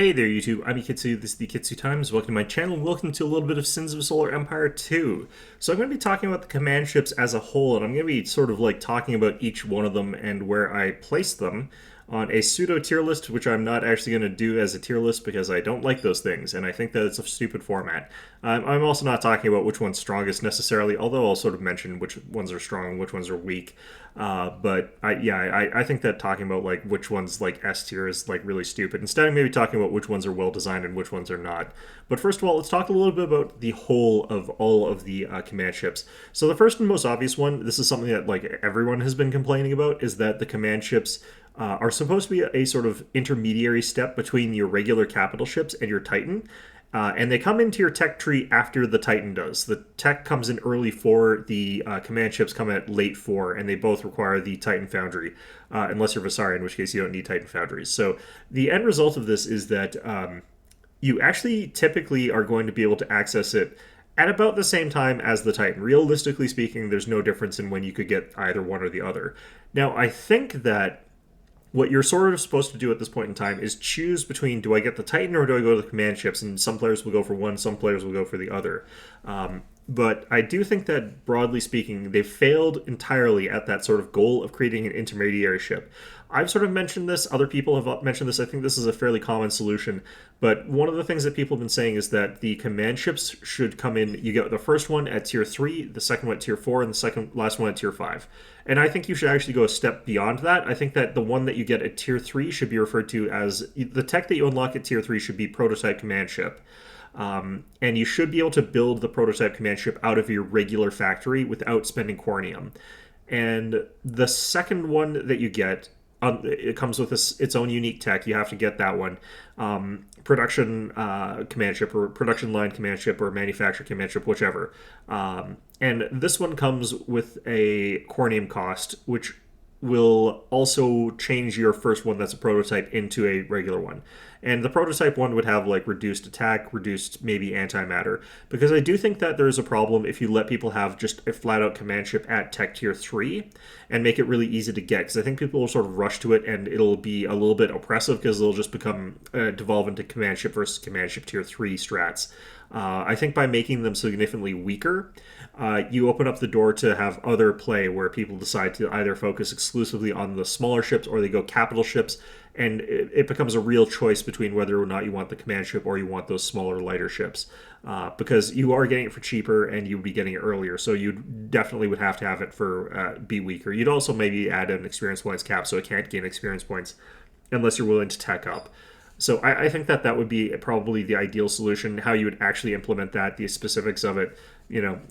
Hey there, YouTube. I'm Ikitsu. This is the Ikitsu Times. Welcome to my channel. Welcome to a little bit of Sins of Solar Empire 2. So I'm going to be talking about the command ships as a whole, and I'm going to be sort of like talking about each one of them and where I place them on a pseudo tier list, which I'm not actually going to do as a tier list because I don't like those things, and I think that it's a stupid format. I'm also not talking about which one's strongest necessarily, although I'll sort of mention which ones are strong and which ones are weak. I think that talking about like which ones like S tier is like really stupid. Instead, I'm maybe talking about which ones are well designed and which ones are not. But first of all, let's talk a little bit about the whole of all of the command ships. So the first and most obvious one, this is something that like everyone has been complaining about, is that the command ships are supposed to be a sort of intermediary step between your regular capital ships and your Titan. And they come into your tech tree after the Titan does. The tech comes in early 4, the command ships come at late 4, and they both require the Titan Foundry, unless you're Vasari, in which case you don't need Titan Foundries. So the end result of this is that you actually typically are going to be able to access it at about the same time as the Titan. Realistically speaking, there's no difference in when you could get either one or the other. Now, I think that what you're sort of supposed to do at this point in time is choose between, do I get the Titan or do I go to the command ships? And some players will go for one, some players will go for the other. But I do think that, broadly speaking, they failed entirely at that sort of goal of creating an intermediary ship. I've sort of mentioned this, other people have mentioned this, I think this is a fairly common solution, but one of the things that people have been saying is that the command ships should come in, you get the first one at tier 3, the second one at tier 4, and the last one at tier 5. And I think you should actually go a step beyond that. I think that the one that you get at tier 3 should be referred to as, the tech that you unlock at tier 3 should be prototype command ship. And you should be able to build the prototype command ship out of your regular factory without spending Cornium. And the second one that you get, it comes with its own unique tech. You have to get that one. Production command ship, or production line command ship, or manufacturer command ship, whichever. And this one comes with a Cornium cost, which will also change your first one that's a prototype into a regular one. And the prototype one would have like reduced attack, reduced maybe antimatter. Because I do think that there's a problem if you let people have just a flat out command ship at tech tier 3 and make it really easy to get. Because I think people will sort of rush to it and it'll be a little bit oppressive because it'll just become devolve into command ship versus command ship tier 3 strats. I think by making them significantly weaker, you open up the door to have other play where people decide to either focus exclusively on the smaller ships or they go capital ships, and it becomes a real choice between whether or not you want the command ship or you want those smaller, lighter ships. Because you are getting it for cheaper and you would be getting it earlier, so you definitely would have to have it for be weaker. You'd also maybe add an experience points cap so it can't gain experience points unless you're willing to tech up. So I think that that would be probably the ideal solution. How you would actually implement that, the specifics of it,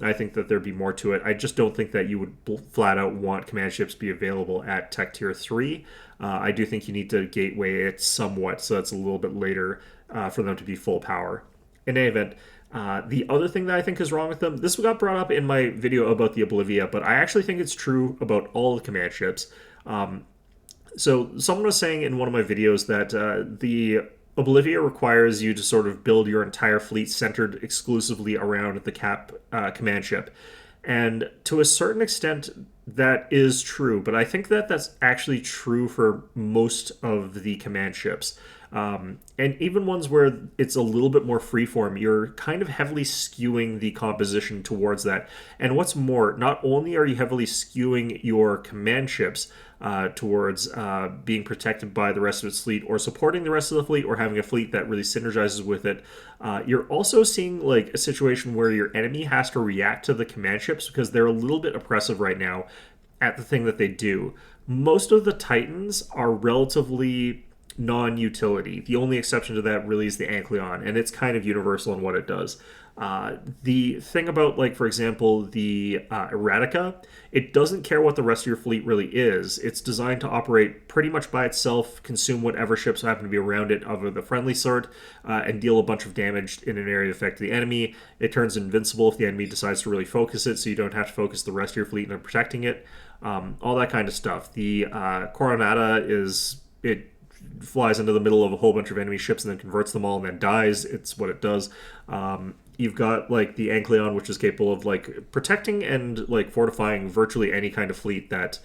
I think that there'd be more to it. I just don't think that you would flat out want command ships to be available at tech tier 3. I do think you need to gateway it somewhat so that's a little bit later for them to be full power. In any event, the other thing that I think is wrong with them, this got brought up in my video about the Oblivia, but I actually think it's true about all the command ships. So someone was saying in one of my videos that the Oblivia requires you to sort of build your entire fleet centered exclusively around the command ship. And to a certain extent, that is true, but I think that that's actually true for most of the command ships. And even ones where it's a little bit more freeform, you're kind of heavily skewing the composition towards that. And what's more, not only are you heavily skewing your command ships towards being protected by the rest of its fleet or supporting the rest of the fleet or having a fleet that really synergizes with it, you're also seeing like a situation where your enemy has to react to the command ships because they're a little bit oppressive right now at the thing that they do. Most of the Titans are relatively non-utility. The only exception to that really is the Ancleon, and it's kind of universal in what it does. The thing about, like, for example, the Erratica, it doesn't care what the rest of your fleet really is. It's designed to operate pretty much by itself, consume whatever ships happen to be around it of the friendly sort, and deal a bunch of damage in an area to affect the enemy. It turns invincible if the enemy decides to really focus it, so you don't have to focus the rest of your fleet on protecting it. All that kind of stuff. The Coronata flies into the middle of a whole bunch of enemy ships and then converts them all and then dies. It's what it does. You've got like the Ancleon, which is capable of like protecting and like fortifying virtually any kind of fleet that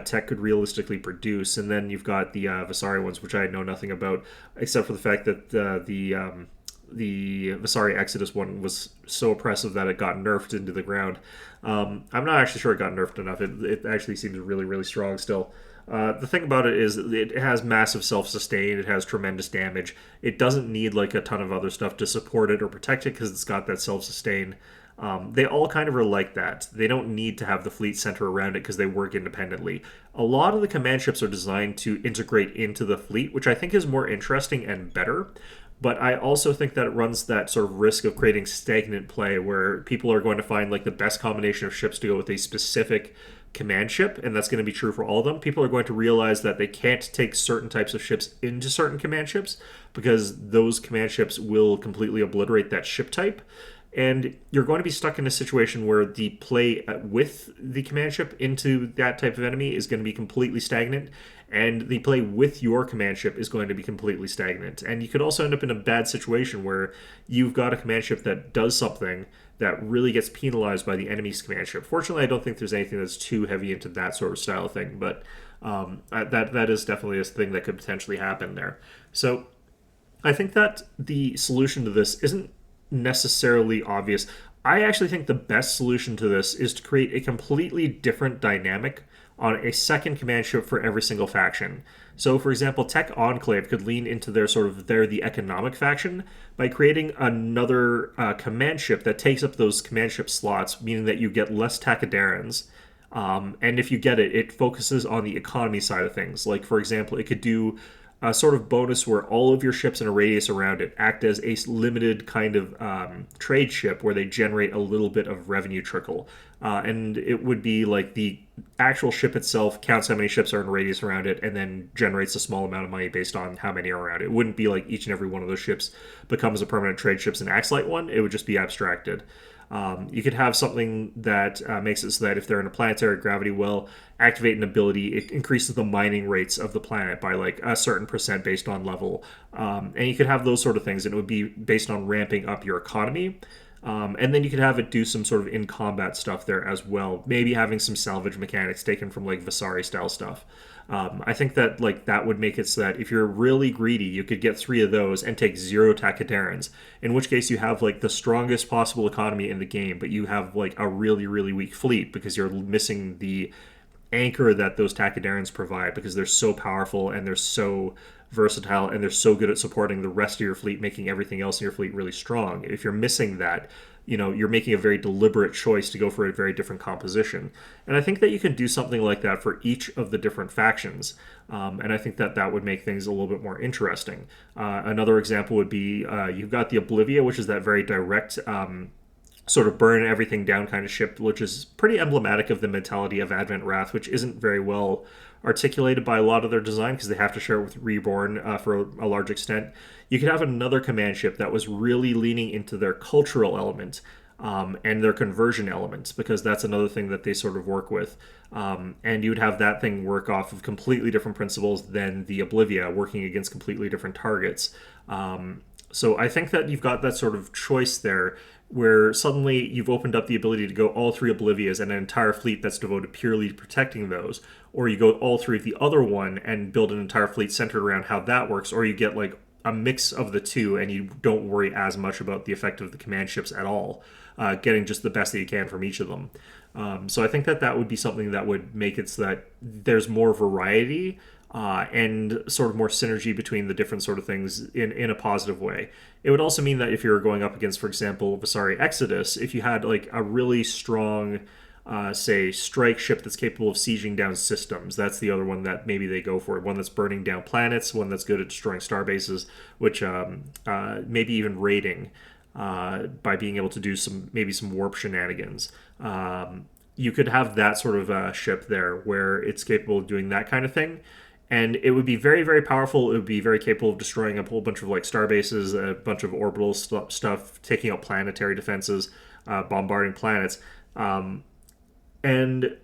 tech could realistically produce. And then you've got the Visari ones, which I know nothing about, except for the fact that the Visari Exodus one was so oppressive that it got nerfed into the ground. I'm not actually sure it got nerfed enough. It actually seems really, really strong still. The thing about it is it has massive self-sustain. It has tremendous damage. It doesn't need like a ton of other stuff to support it or protect it because it's got that self-sustain. They all kind of are like that. They don't need to have the fleet center around it because they work independently. A lot of the command ships are designed to integrate into the fleet, which I think is more interesting and better. But I also think that it runs that sort of risk of creating stagnant play where people are going to find like the best combination of ships to go with a specific command ship, and that's going to be true for all of them. People are going to realize that they can't take certain types of ships into certain command ships because those command ships will completely obliterate that ship type. And you're going to be stuck in a situation where the play with the command ship into that type of enemy is going to be completely stagnant, and the play with your command ship is going to be completely stagnant. And you could also end up in a bad situation where you've got a command ship that does something that really gets penalized by the enemy's command ship. Fortunately, I don't think there's anything that's too heavy into that sort of style of thing, but that is definitely a thing that could potentially happen there. So I think that the solution to this isn't necessarily obvious. I actually think the best solution to this is to create a completely different dynamic on a second command ship for every single faction. So, for example, Tech Enclave could lean into they're the economic faction by creating another command ship that takes up those command ship slots, meaning that you get less Takadarans. And if you get it, it focuses on the economy side of things. Like, for example, it could do a sort of bonus where all of your ships in a radius around it act as a limited kind of trade ship where they generate a little bit of revenue trickle. And it would be like the actual ship itself counts how many ships are in a radius around it and then generates a small amount of money based on how many are around it. It wouldn't be like each and every one of those ships becomes a permanent trade ships and acts like one. It would just be abstracted. You could have something that makes it so that if they're in a planetary gravity well, activate an ability, it increases the mining rates of the planet by like a certain percent based on level. And you could have those sort of things, and it would be based on ramping up your economy. And then you could have it do some sort of in-combat stuff there as well. Maybe having some salvage mechanics taken from like Visari style stuff. I think that like that would make it so that if you're really greedy, you could get 3 of those and take 0 Takadarans. In which case you have like the strongest possible economy in the game, but you have like a really, really weak fleet because you're missing the anchor that those Takadarans provide because they're so powerful and they're so versatile and they're so good at supporting the rest of your fleet, making everything else in your fleet really strong. If you're missing that, you're making a very deliberate choice to go for a very different composition. And I think that you can do something like that for each of the different factions. And I think that that would make things a little bit more interesting. Another example would be you've got the Oblivia, which is that very direct sort of burn everything down kind of ship, which is pretty emblematic of the mentality of Advent Wrath, which isn't very well articulated by a lot of their design because they have to share it with Reborn for a large extent. You could have another command ship that was really leaning into their cultural element and their conversion elements, because that's another thing that they sort of work with. And you would have that thing work off of completely different principles than the Oblivia, working against completely different targets. So I think that you've got that sort of choice there where suddenly you've opened up the ability to go all 3 Oblivias and an entire fleet that's devoted purely to protecting those, or you go all 3 of the other one and build an entire fleet centered around how that works, or you get like a mix of the two and you don't worry as much about the effect of the command ships at all, getting just the best that you can from each of them. So I think that that would be something that would make it so that there's more variety and sort of more synergy between the different sort of things in a positive way. It would also mean that if you're going up against, for example, Visari Exodus, if you had like a really strong, say, strike ship that's capable of sieging down systems, that's the other one that maybe they go for. One that's burning down planets, one that's good at destroying star bases, which maybe even raiding by being able to do some warp shenanigans. You could have that sort of ship there where it's capable of doing that kind of thing. And it would be very, very powerful. It would be very capable of destroying a whole bunch of like star bases, a bunch of orbital stuff, taking out planetary defenses, bombarding planets. And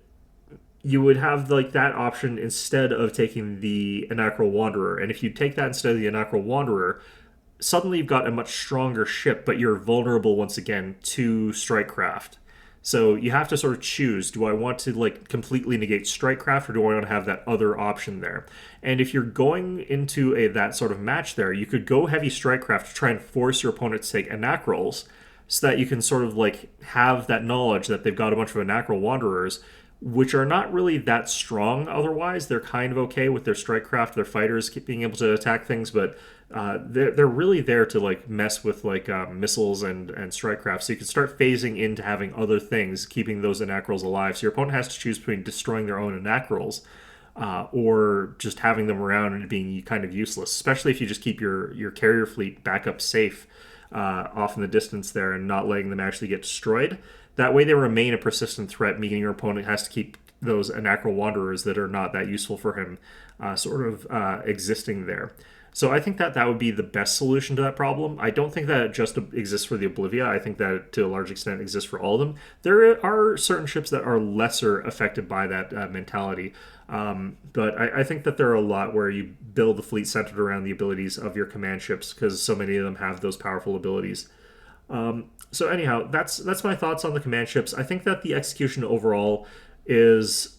you would have like that option instead of taking the Anacral Wanderer. And if you take that instead of the Anacral Wanderer, suddenly you've got a much stronger ship, but you're vulnerable once again to strikecraft. So you have to sort of choose: do I want to like completely negate strikecraft, or do I want to have that other option there? And if you're going into a that sort of match there, you could go heavy strikecraft to try and force your opponent to take Anacrals, so that you can sort of like have that knowledge that they've got a bunch of Anacral Wanderers, which are not really that strong otherwise. They're kind of okay with their strikecraft, their fighters being able to attack things, but they're really there to like mess with like missiles and strikecraft. So you can start phasing into having other things, keeping those Anacrals alive. So your opponent has to choose between destroying their own Anacrals or just having them around and being kind of useless, especially if you just keep your carrier fleet back up safe off in the distance there and not letting them actually get destroyed. That way they remain a persistent threat, meaning your opponent has to keep those Anacral Wanderers that are not that useful for him existing there. So I think that that would be the best solution to that problem. I don't think that it just exists for the Oblivia. I think that it, to a large extent, exists for all of them. There are certain ships that are lesser affected by that mentality. But I think that there are a lot where you build the fleet centered around the abilities of your command ships, because so many of them have those powerful abilities. So anyhow, that's my thoughts on the command ships. I think that the execution overall is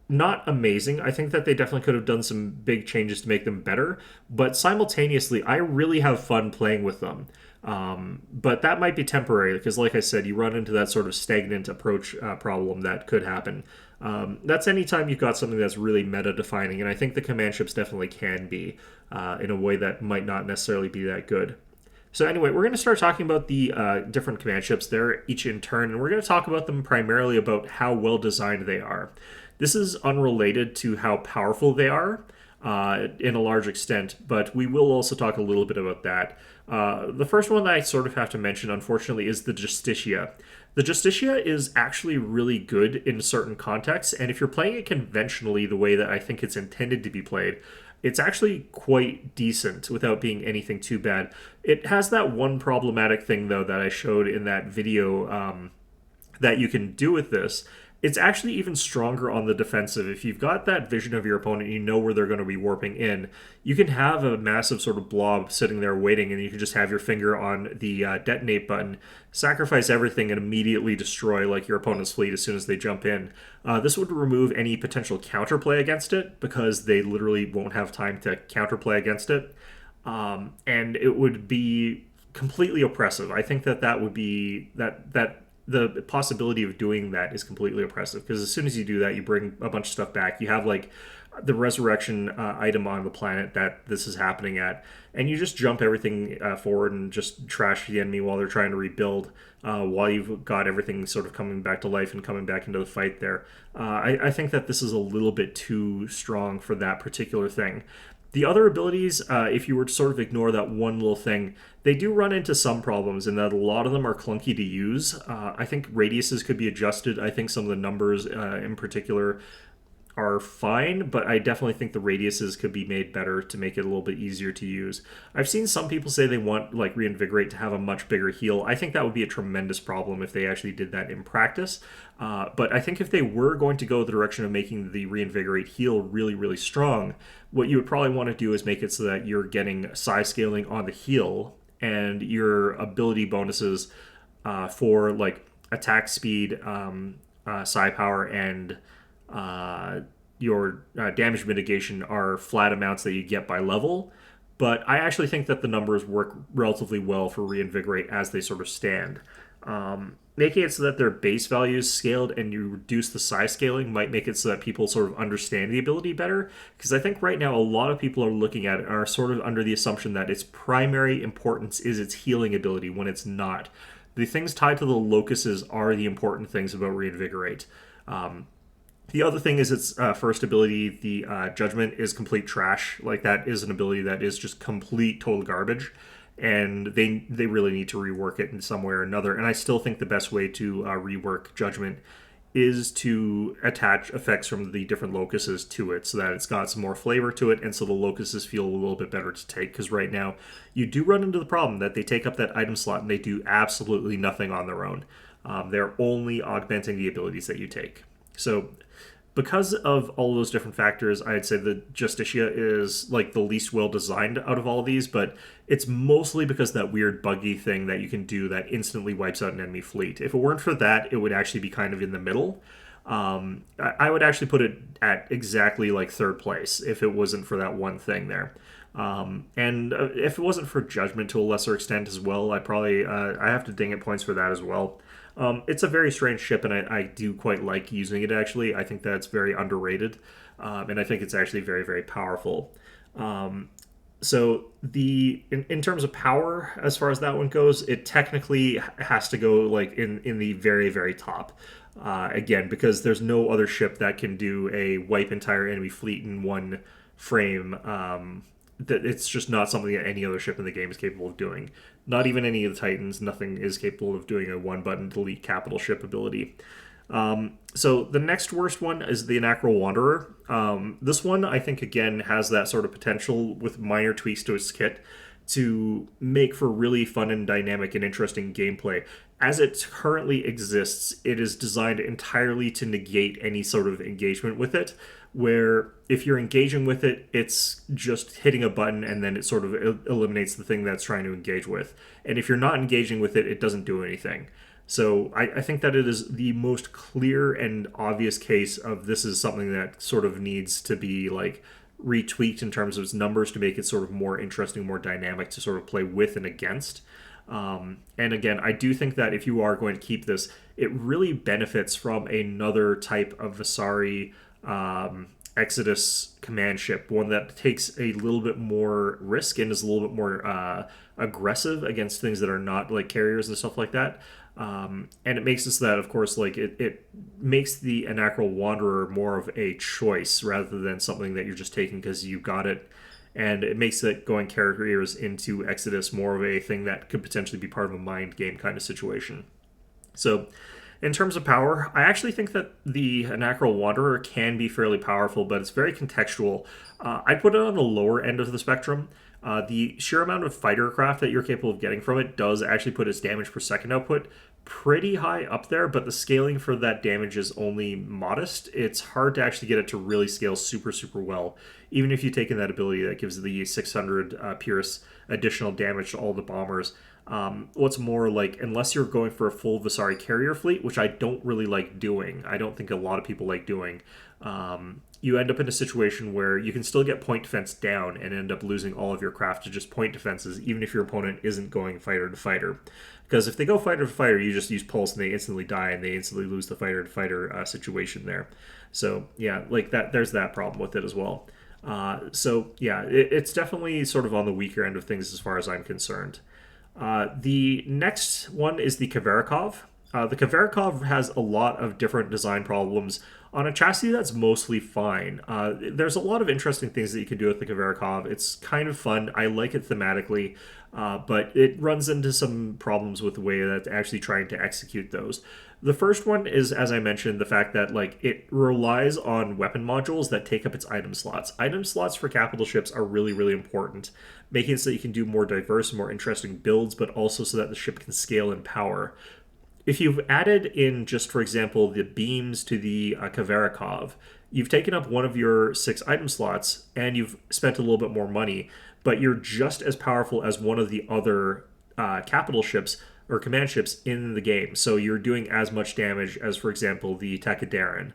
not amazing. I think that they definitely could have done some big changes to make them better, but simultaneously, I really have fun playing with them. But that might be temporary because, like I said, you run into that sort of stagnant approach problem that could happen. That's anytime you've got something that's really meta-defining, and I think the command ships definitely can be in a way that might not necessarily be that good. So anyway, we're going to start talking about the different command ships there, each in turn, and we're going to talk about them primarily about how well designed they are. This is unrelated to how powerful they are in a large extent, but we will also talk a little bit about that. The first one that I sort of have to mention, unfortunately, is the Justicia. The Justicia is actually really good in certain contexts, and if you're playing it conventionally the way that I think it's intended to be played, it's actually quite decent without being anything too bad. It has that one problematic thing, though, that I showed in that video that you can do with this. It's actually even stronger on the defensive. If you've got that vision of your opponent, you know where they're going to be warping in, you can have a massive sort of blob sitting there waiting, and you can just have your finger on the detonate button, sacrifice everything, and immediately destroy like your opponent's fleet as soon as they jump in. This would remove any potential counterplay against it, because they literally won't have time to counterplay against it. And it would be completely oppressive. I think that that would be that the possibility of doing that is completely oppressive, because as soon as you do that, you bring a bunch of stuff back. You have like the resurrection item on the planet that this is happening at, and you just jump everything forward and just trash the enemy while they're trying to rebuild, while you've got everything sort of coming back to life and coming back into the fight there. I think that this is a little bit too strong for that particular thing. The other abilities, if you were to sort of ignore that one little thing, they do run into some problems in that a lot of them are clunky to use. I think radiuses could be adjusted. I think some of the numbers in particular are fine, but I definitely think the radiuses could be made better to make it a little bit easier to use. I've seen some people say they want like Reinvigorate to have a much bigger heal. I think that would be a tremendous problem if they actually did that in practice. But I think if they were going to go the direction of making the Reinvigorate heal really, really strong, what you would probably want to do is make it so that you're getting size scaling on the heal, and your ability bonuses for like attack speed, psi power, and your damage mitigation are flat amounts that you get by level. But I actually think that the numbers work relatively well for Reinvigorate as they sort of stand. Making it so that their base value is scaled and you reduce the size scaling might make it so that people sort of understand the ability better, because I think right now a lot of people are looking at it and are sort of under the assumption that its primary importance is its healing ability, when it's not. The things tied to the locuses are the important things about Reinvigorate. The other thing is its first ability, the Judgment, is complete trash. Like, that is an ability that is just complete total garbage, and they really need to rework it in some way or another. And I still think the best way to rework Judgment is to attach effects from the different locuses to it, so that it's got some more flavor to it, and so the locuses feel a little bit better to take. Because right now, you do run into the problem that they take up that item slot and they do absolutely nothing on their own. They're only augmenting the abilities that you take. So because of all those different factors, I'd say that Justicia is like the least well designed out of all of these, but it's mostly because that weird buggy thing that you can do that instantly wipes out an enemy fleet. If it weren't for that, it would actually be kind of in the middle. I would actually put it at exactly like third place if it wasn't for that one thing there. And if it wasn't for Judgment to a lesser extent as well, I have to ding it points for that as well. It's a very strange ship, and I do quite like using it, actually. I think that's very underrated, and I think it's actually very, very powerful. So in terms of power, as far as that one goes, it technically has to go like in the very, very top. Again, because there's no other ship that can do a wipe entire enemy fleet in one frame. That it's just not something that any other ship in the game is capable of doing. Not even any of the Titans. Nothing is capable of doing a one-button delete capital ship ability. So the next worst one is the Anacral Wanderer. This one, I think, again, has that sort of potential with minor tweaks to its kit to make for really fun and dynamic and interesting gameplay. As it currently exists, it is designed entirely to negate any sort of engagement with it, where if you're engaging with it, it's just hitting a button and then it sort of eliminates the thing that's trying to engage with. And if you're not engaging with it, it doesn't do anything. So I think that it is the most clear and obvious case of this is something that sort of needs to be like retweaked in terms of its numbers to make it sort of more interesting, more dynamic to sort of play with and against. And again, I do think that if you are going to keep this, it really benefits from another type of Visari Exodus command ship, one that takes a little bit more risk and is a little bit more aggressive against things that are not like carriers and stuff like that. And it makes it so that, of course, like it makes the Anacral Wanderer more of a choice rather than something that you're just taking because you got it. And it makes it going carriers into Exodus more of a thing that could potentially be part of a mind game kind of situation. So, in terms of power, I actually think that the Anacral Wanderer can be fairly powerful, but it's very contextual. I'd put it on the lower end of the spectrum. The sheer amount of fighter craft that you're capable of getting from it does actually put its damage per second output pretty high up there, but the scaling for that damage is only modest. It's hard to actually get it to really scale super, super well, even if you take in that ability that gives the 600 Pierce additional damage to all the bombers. What's more, like, unless you're going for a full Visari carrier fleet, which I don't really like doing, I don't think a lot of people like doing, you end up in a situation where you can still get point defense down and end up losing all of your craft to just point defenses, even if your opponent isn't going fighter to fighter. Because if they go fighter to fighter, you just use pulse and they instantly die and they instantly lose the fighter to fighter situation there. So yeah, like that, there's that problem with it as well. So yeah, it's definitely sort of on the weaker end of things as far as I'm concerned. The next one is the Cavarokov. The Cavarokov has a lot of different design problems on a chassis that's mostly fine. There's a lot of interesting things that you can do with the Cavarokov. It's kind of fun. I like it thematically, but it runs into some problems with the way that it's actually trying to execute those. The first one is, as I mentioned, the fact that like it relies on weapon modules that take up its item slots. Item slots for capital ships are really, really important, making it so that you can do more diverse, more interesting builds, but also so that the ship can scale in power. If you've added in, just for example, the beams to the Cavarokov, you've taken up one of your 6 item slots and you've spent a little bit more money, but you're just as powerful as one of the other capital ships or command ships in the game. So you're doing as much damage as, for example, the Takadaran,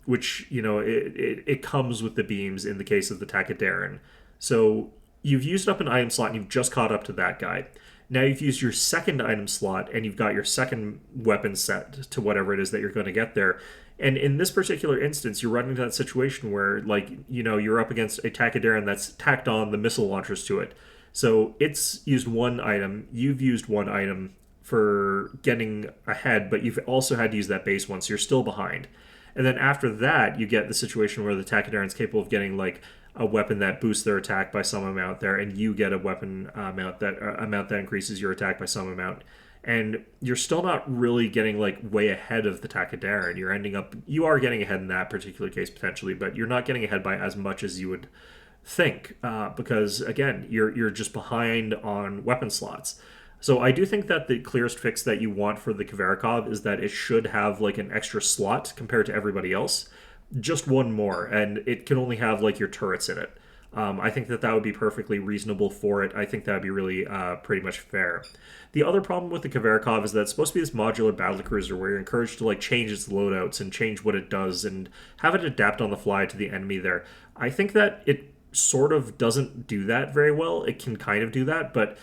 which, you know, it comes with the beams in the case of the Takadaran. So you've used up an item slot and you've just caught up to that guy. Now you've used your second item slot and you've got your second weapon set to whatever it is that you're going to get there. And in this particular instance, you're running into that situation where, like, you know, you're up against a Takadaran that's tacked on the missile launchers to it. So it's used one item, you've used one item for getting ahead, but you've also had to use that base one, so you're still behind. And then after that, you get the situation where the Takadaran's capable of getting, like, a weapon that boosts their attack by some amount there, and you get a weapon amount that increases your attack by some amount. And you're still not really getting like way ahead of the Takadaran. You are getting ahead in that particular case potentially, but you're not getting ahead by as much as you would think, because again, you're just behind on weapon slots. So I do think that the clearest fix that you want for the Cavarokov is that it should have like an extra slot compared to everybody else, just one more, and it can only have like your turrets in it. I think that that would be perfectly reasonable for it. I think that would be really pretty much fair. The other problem with the Kavarokov is that it's supposed to be this modular battle cruiser where you're encouraged to like change its loadouts and change what it does and have it adapt on the fly to the enemy there. I think that it sort of doesn't do that very well. It can kind of do that, but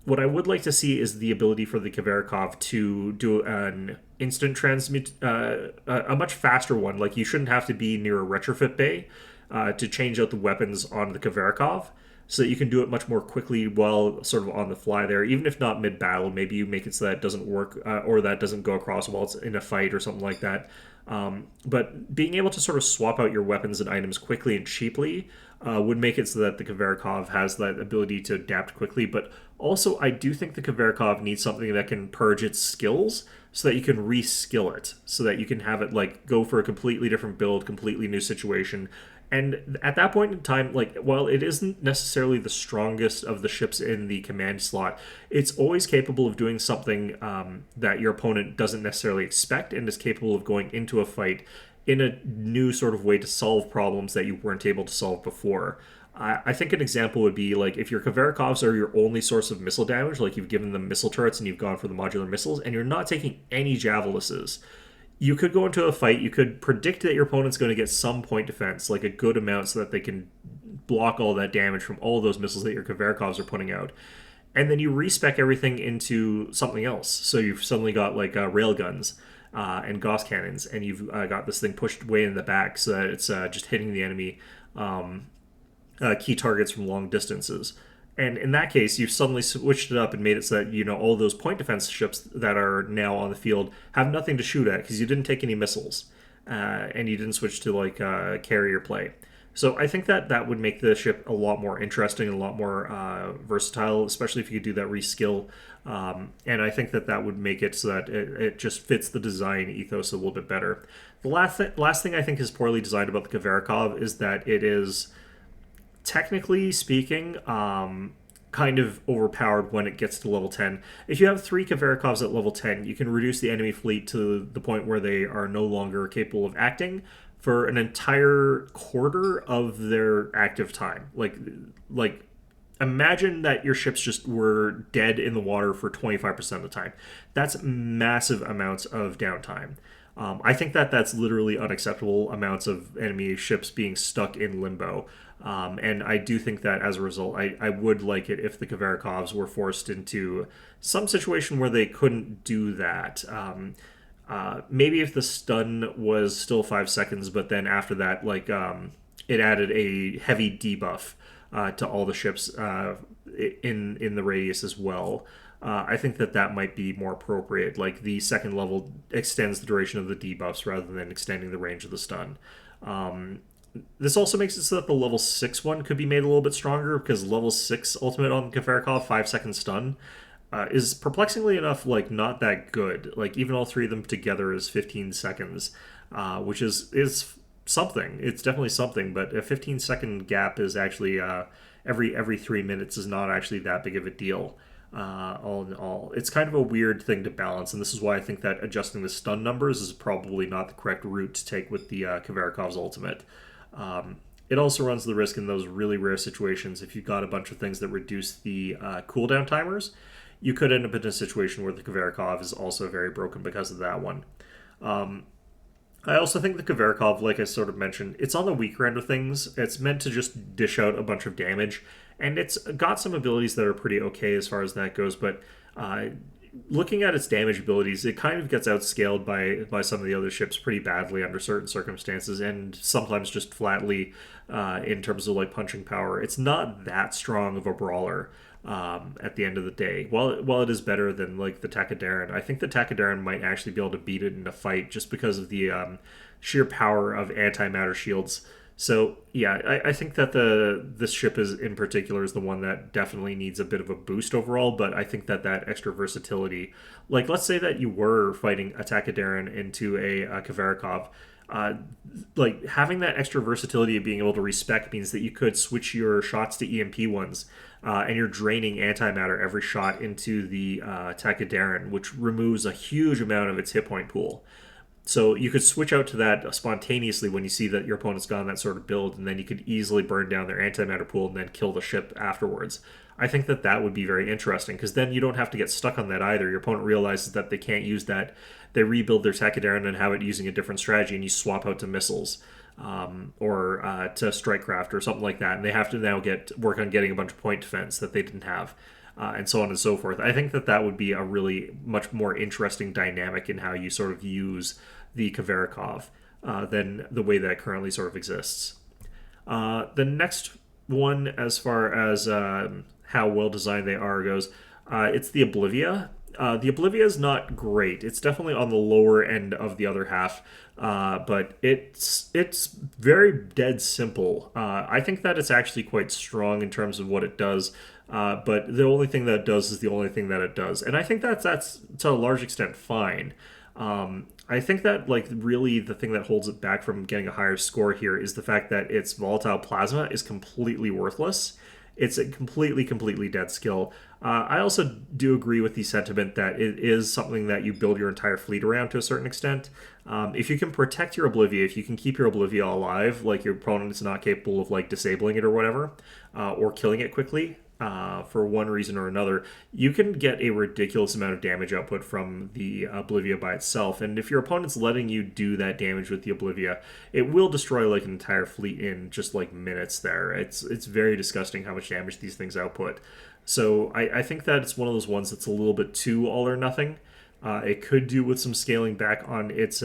what I would like to see is the ability for the Kavarokov to do an instant transmit, a much faster one. Like you shouldn't have to be near a retrofit bay to change out the weapons on the Kavarokov, so that you can do it much more quickly while sort of on the fly there. Even if not mid battle, maybe you make it so that it doesn't work or that doesn't go across while it's in a fight or something like that. But being able to sort of swap out your weapons and items quickly and cheaply would make it so that the Kavarokov has that ability to adapt quickly. But also, I do think the Kavarokov needs something that can purge its skills so that you can reskill it, so that you can have it like go for a completely different build, completely new situation. And at that point in time, like, while it isn't necessarily the strongest of the ships in the command slot, it's always capable of doing something that your opponent doesn't necessarily expect, and is capable of going into a fight in a new sort of way to solve problems that you weren't able to solve before. I think an example would be like if your Kavarakovs are your only source of missile damage, like you've given them missile turrets and you've gone for the modular missiles, and you're not taking any javelises. You could go into a fight, you could predict that your opponent's going to get some point defense, like a good amount, so that they can block all that damage from all those missiles that your Kavarakovs are putting out. And then you respec everything into something else. So you've suddenly got like railguns and Gauss cannons, and you've got this thing pushed way in the back so that it's just hitting the enemy key targets from long distances. And in that case, you've suddenly switched it up and made it so that, you know, all those point defense ships that are now on the field have nothing to shoot at because you didn't take any missiles and you didn't switch to like carrier play. So I think that that would make the ship a lot more interesting and a lot more versatile, especially if you could do that reskill. And I think that that would make it so that it just fits the design ethos a little bit better. The last thing I think is poorly designed about the Kavarokov is that it is, technically speaking, kind of overpowered when it gets to level 10. If you have 3 Kavarakovs at level 10, you can reduce the enemy fleet to the point where they are no longer capable of acting for an entire quarter of their active time. Like imagine that your ships just were dead in the water for 25% of the time. That's massive amounts of downtime. I think that that's literally unacceptable amounts of enemy ships being stuck in limbo. And I do think that as a result, I would like it if the Kavarakovs were forced into some situation where they couldn't do that. Maybe if the stun was still 5 seconds, but then after that, like it added a heavy debuff to all the ships in the radius as well. I think that that might be more appropriate. Like the second level extends the duration of the debuffs rather than extending the range of the stun. This also makes it so that the level 6 one could be made a little bit stronger, because level 6 ultimate on Kavarokov, 5-second stun, is perplexingly enough like not that good. Like even all 3 of them together is 15 seconds, which is something. It's definitely something, but a 15-second gap is actually every 3 minutes is not actually that big of a deal. All in all, it's kind of a weird thing to balance, and this is why I think that adjusting the stun numbers is probably not the correct route to take with the Kavarakov's ultimate. It also runs the risk in those really rare situations. If you've got a bunch of things that reduce the cooldown timers, you could end up in a situation where the Kavarokov is also very broken because of that one. I also think the Kavarokov, like I sort of mentioned, it's on the weaker end of things. It's meant to just dish out a bunch of damage, and it's got some abilities that are pretty okay as far as that goes, but looking at its damage abilities, it kind of gets outscaled by some of the other ships pretty badly under certain circumstances, and sometimes just flatly in terms of like punching power. It's not that strong of a brawler at the end of the day. While it is better than like the Takadaran, I think the Takadaran might actually be able to beat it in a fight just because of the sheer power of antimatter shields. So yeah, I think that this ship is in particular is the one that definitely needs a bit of a boost overall. But I think that extra versatility, like let's say that you were fighting a Takadaran into a Kavarokov, like having that extra versatility of being able to respec means that you could switch your shots to EMP ones, and you're draining antimatter every shot into the Takadaran, which removes a huge amount of its hit point pool. So you could switch out to that spontaneously when you see that your opponent's gone that sort of build, and then you could easily burn down their antimatter pool and then kill the ship afterwards. I think that that would be very interesting because then you don't have to get stuck on that either. Your opponent realizes that they can't use that. They rebuild their Takadaran and have it using a different strategy, and you swap out to missiles or to strikecraft or something like that, and they have to now work on getting a bunch of point defense that they didn't have. And so on and so forth. I think that that would be a really much more interesting dynamic in how you sort of use the Cavarokov than the way that currently sort of exists. The next one, as far as how well designed they are goes, it's the Oblivia. The Oblivia is not great. It's definitely on the lower end of the other half, but it's very dead simple. I think that it's actually quite strong in terms of what it does, but the only thing that it does is the only thing that it does, and I think that's to a large extent fine. I think that like really the thing that holds it back from getting a higher score here is the fact that its volatile plasma is completely worthless. It's a completely dead skill. I also do agree with the sentiment that it is something that you build your entire fleet around to a certain extent. If you can protect your Oblivia, if you can keep your Oblivia alive, like your opponent is not capable of like disabling it or whatever, or killing it quickly, for one reason or another, you can get a ridiculous amount of damage output from the Oblivia by itself. And if your opponent's letting you do that damage with the Oblivia, it will destroy like an entire fleet in just like minutes there. It's very disgusting how much damage these things output. So I think that it's one of those ones that's a little bit too all or nothing. It could do with some scaling back on its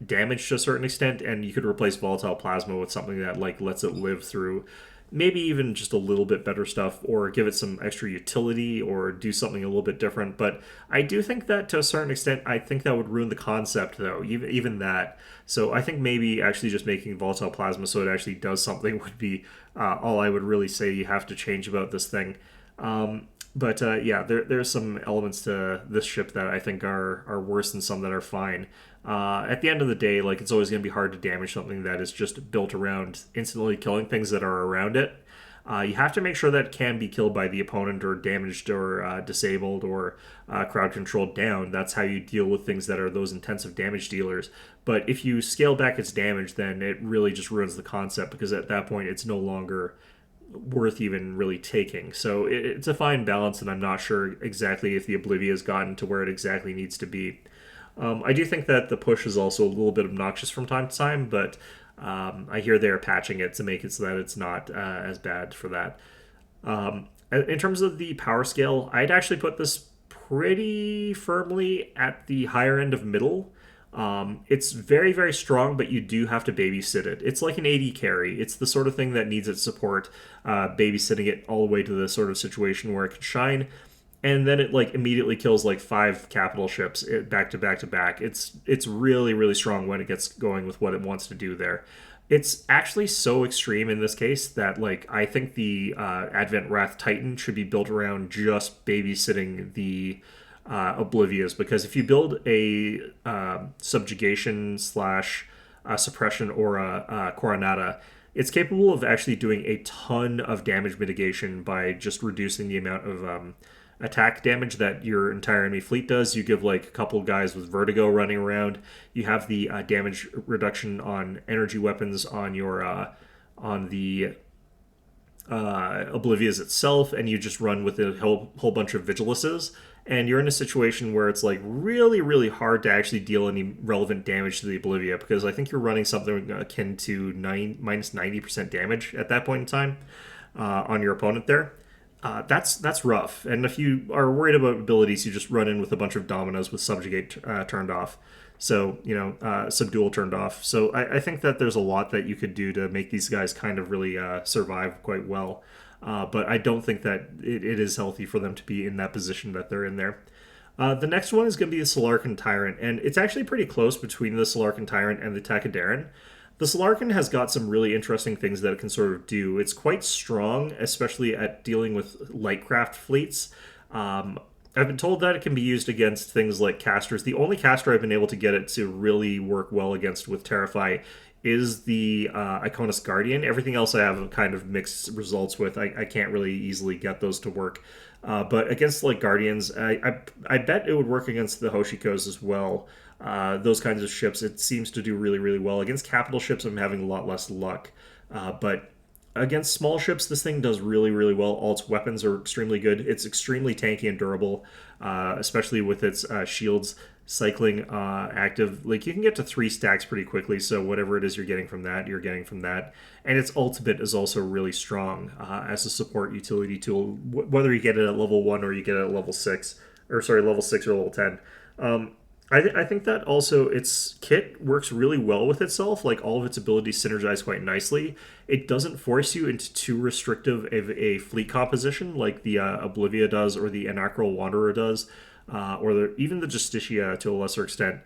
damage to a certain extent, and you could replace volatile plasma with something that like lets it live through maybe even just a little bit better stuff, or give it some extra utility, or do something a little bit different. But I do think that to a certain extent, I think that would ruin the concept, though, even that. So I think maybe actually just making volatile plasma so it actually does something would be all I would really say you have to change about this thing. But yeah, there's some elements to this ship that I think are worse than some that are fine. At the end of the day, like it's always going to be hard to damage something that is just built around instantly killing things that are around it. You have to make sure that it can be killed by the opponent or damaged or disabled or crowd controlled down. That's how you deal with things that are those intensive damage dealers. But if you scale back its damage, then it really just ruins the concept, because at that point it's no longer worth even really taking. So it's a fine balance, and I'm not sure exactly if the Oblivia has gotten to where it exactly needs to be. I do think that the push is also a little bit obnoxious from time to time, but I hear they're patching it to make it so that it's not as bad for that. In terms of the power scale, I'd actually put this pretty firmly at the higher end of middle. It's very strong, but you do have to babysit it. It's like an AD carry. It's the sort of thing that needs its support, babysitting it all the way to the sort of situation where it can shine, and then it like immediately kills like 5 capital ships back to back to back. It's really strong when it gets going with what it wants to do there. It's actually so extreme in this case that like I think the Advent Wrath Titan should be built around just babysitting the Oblivias, because if you build a subjugation slash suppression or a coronata, it's capable of actually doing a ton of damage mitigation by just reducing the amount of attack damage that your entire enemy fleet does. You give like a couple guys with vertigo running around. You have the damage reduction on energy weapons on your on the Oblivias itself, and you just run with a whole bunch of Vigiluses, and you're in a situation where it's like really hard to actually deal any relevant damage to the Oblivia, because I think you're running something akin to minus 90% damage at that point in time on your opponent there. That's rough. And if you are worried about abilities, you just run in with a bunch of dominoes with subjugate turned off. So, subdual turned off. So I think that there's a lot that you could do to make these guys kind of really survive quite well. But I don't think that it is healthy for them to be in that position that they're in there. The next one is going to be the Solarin Tyrant, and it's actually pretty close between the Solarin Tyrant and the Takadaran. The Solarin has got some really interesting things that it can sort of do. It's quite strong, especially at dealing with lightcraft fleets. I've been told that it can be used against things like casters. The only caster I've been able to get it to really work well against with Terrify is the Iconus Guardian. Everything else I have kind of mixed results with. I can't really easily get those to work. But against like Guardians, I bet it would work against the Hoshikos as well. Those kinds of ships, it seems to do really, really well. Against capital ships, I'm having a lot less luck. But against small ships, this thing does really, really well. All its weapons are extremely good. It's extremely tanky and durable, especially with its shields cycling active. Like, you can get to 3 stacks pretty quickly, so whatever it is you're getting from that, you're getting from that. And its ultimate is also really strong as a support utility tool, whether you get it at level 1 or you get it at level 6, or sorry, level 6 or level 10. I think that also its kit works really well with itself. Like, all of its abilities synergize quite nicely. It doesn't force you into too restrictive of a fleet composition like the Oblivia does, or the Anacral Wanderer does, even the Justicia to a lesser extent.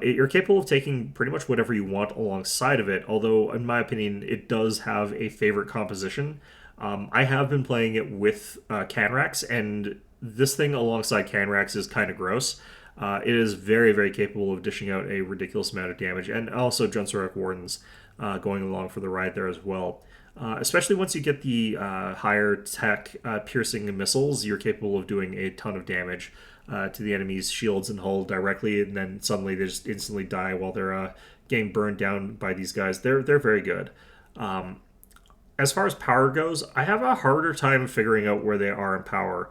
You're capable of taking pretty much whatever you want alongside of it, although, in my opinion, it does have a favorite composition. I have been playing it with Canrax, and this thing alongside Canrax is kind of gross. It is very, very capable of dishing out a ridiculous amount of damage, and also Junsorok Wardens going along for the ride there as well. Especially once you get the higher tech piercing missiles, you're capable of doing a ton of damage to the enemy's shields and hull directly, and then suddenly they just instantly die while they're getting burned down by these guys. They're very good. As far as power goes, I have a harder time figuring out where they are in power.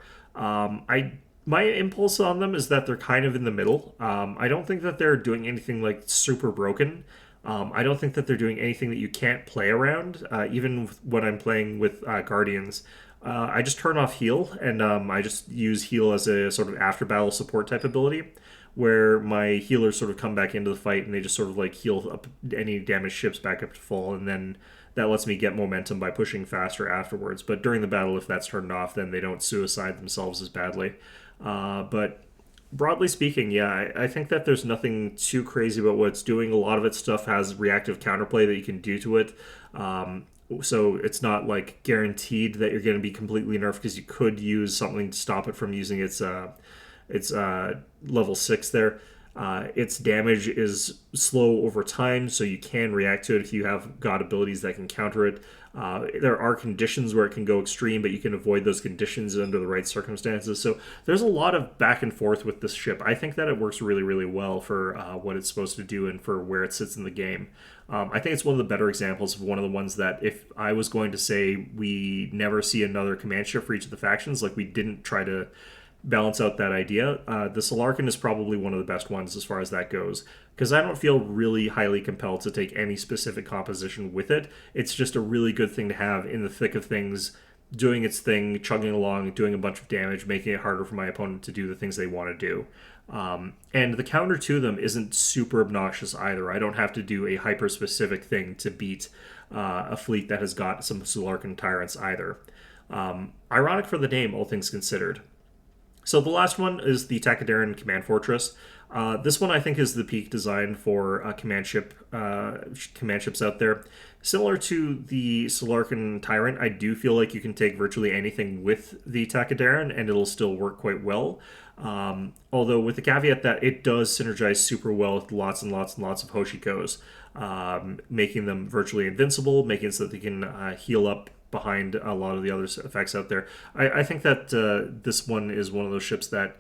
My impulse on them is that they're kind of in the middle. I don't think that they're doing anything like super broken. I don't think that they're doing anything that you can't play around. Even when I'm playing with Guardians, I just turn off heal, and I just use heal as a sort of after battle support type ability, where my healers sort of come back into the fight and they just sort of like heal up any damaged ships back up to full, and then that lets me get momentum by pushing faster afterwards. But during the battle, if that's turned off, then they don't suicide themselves as badly. But broadly speaking, yeah, I think that there's nothing too crazy about what it's doing. A lot of its stuff has reactive counterplay that you can do to it. So it's not like guaranteed that you're going to be completely nerfed, because you could use something to stop it from using its level 6 there. Its damage is slow over time, so you can react to it if you have got abilities that can counter it. There are conditions where it can go extreme, but you can avoid those conditions under the right circumstances. So there's a lot of back and forth with this ship. I think that it works really, really well for what it's supposed to do and for where it sits in the game. I think it's one of the better examples of one of the ones that, if I was going to say we never see another command ship for each of the factions, like we didn't try to balance out that idea, the Solarin is probably one of the best ones as far as that goes, because I don't feel really highly compelled to take any specific composition with it. It's just a really good thing to have in the thick of things, doing its thing, chugging along, doing a bunch of damage, making it harder for my opponent to do the things they want to do. And the counter to them isn't super obnoxious either. I don't have to do a hyper-specific thing to beat a fleet that has got some Solarin tyrants either. Ironic for the name, all things considered. So the last one is the Takadaran Command Fortress. This one I think is the peak design for command ships out there. Similar to the Solarin Tyrant, I do feel like you can take virtually anything with the Takadaran and it'll still work quite well. Although with the caveat that it does synergize super well with lots and lots and lots of Hoshikos, making them virtually invincible, making it so that they can heal up behind a lot of the other effects out there. I think that this one is one of those ships that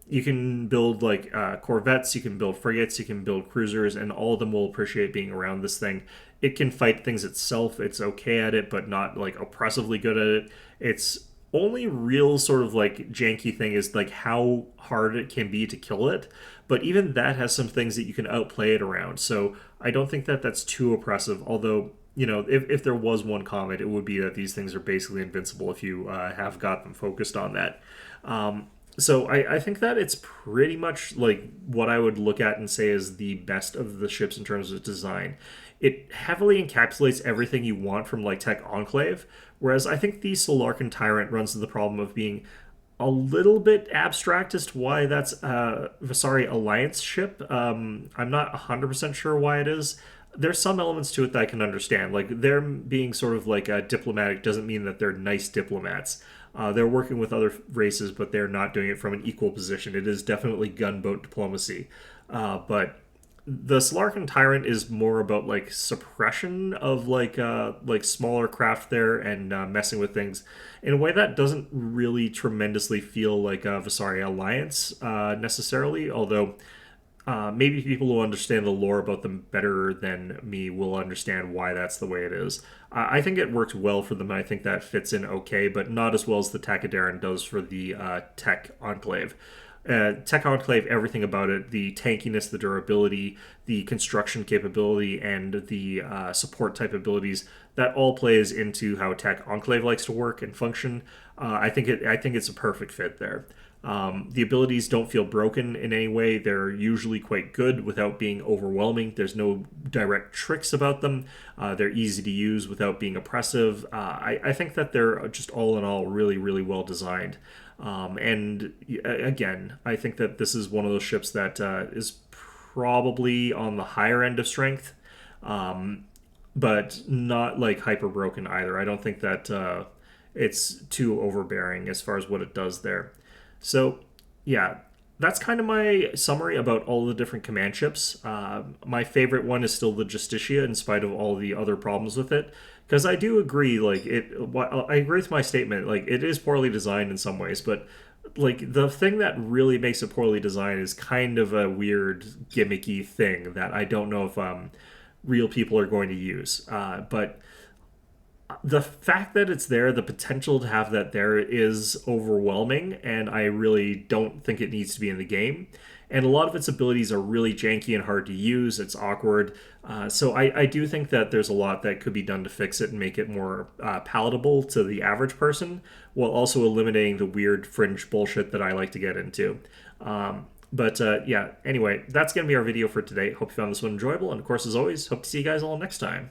you can build like corvettes, you can build frigates, you can build cruisers, and all of them will appreciate being around this thing. It can fight things itself. It's okay at it, but not like oppressively good at it. Its only real sort of like janky thing is like how hard it can be to kill it. But even that has some things that you can outplay it around. So I don't think that that's too oppressive, although if there was one comment, it would be that these things are basically invincible if you have got them focused on that. So I think that it's pretty much like what I would look at and say is the best of the ships in terms of design. It heavily encapsulates everything you want from like Tech Enclave, whereas I think the Solarin Tyrant runs into the problem of being a little bit abstract as to why that's a Vasari Alliance ship. I'm not 100% sure why it is. There's some elements to it that I can understand. Like, them being sort of like diplomatic doesn't mean that they're nice diplomats. They're working with other races, but they're not doing it from an equal position. It is definitely gunboat diplomacy. But the Solarin tyrant is more about like suppression of like smaller craft there and messing with things in a way that doesn't really tremendously feel like a Visari alliance necessarily. Although maybe people who understand the lore about them better than me will understand why that's the way it is. I think it works well for them. I think that fits in okay, but not as well as the Takadaran does for the Tech Enclave. Tech Enclave, everything about it, the tankiness, the durability, the construction capability, and the support type abilities, that all plays into how Tech Enclave likes to work and function. I think it's a perfect fit there. The abilities don't feel broken in any way. They're usually quite good without being overwhelming. There's no direct tricks about them. They're easy to use without being oppressive. I think that they're just all in all really, really well designed. And again, I think that this is one of those ships that is probably on the higher end of strength, but not like hyper broken either. I don't think that it's too overbearing as far as what it does there. So, yeah, that's kind of my summary about all the different command ships. My favorite one is still the Justicia, in spite of all the other problems with it, because I do agree. I agree with my statement. Like, it is poorly designed in some ways, but like the thing that really makes it poorly designed is kind of a weird gimmicky thing that I don't know if real people are going to use. But the fact that it's there, the potential to have that there is overwhelming, and I really don't think it needs to be in the game. And a lot of its abilities are really janky and hard to use. It's awkward. So I do think that there's a lot that could be done to fix it and make it more palatable to the average person, while also eliminating the weird fringe bullshit that I like to get into. Yeah, anyway, that's going to be our video for today. Hope you found this one enjoyable. And of course, as always, hope to see you guys all next time.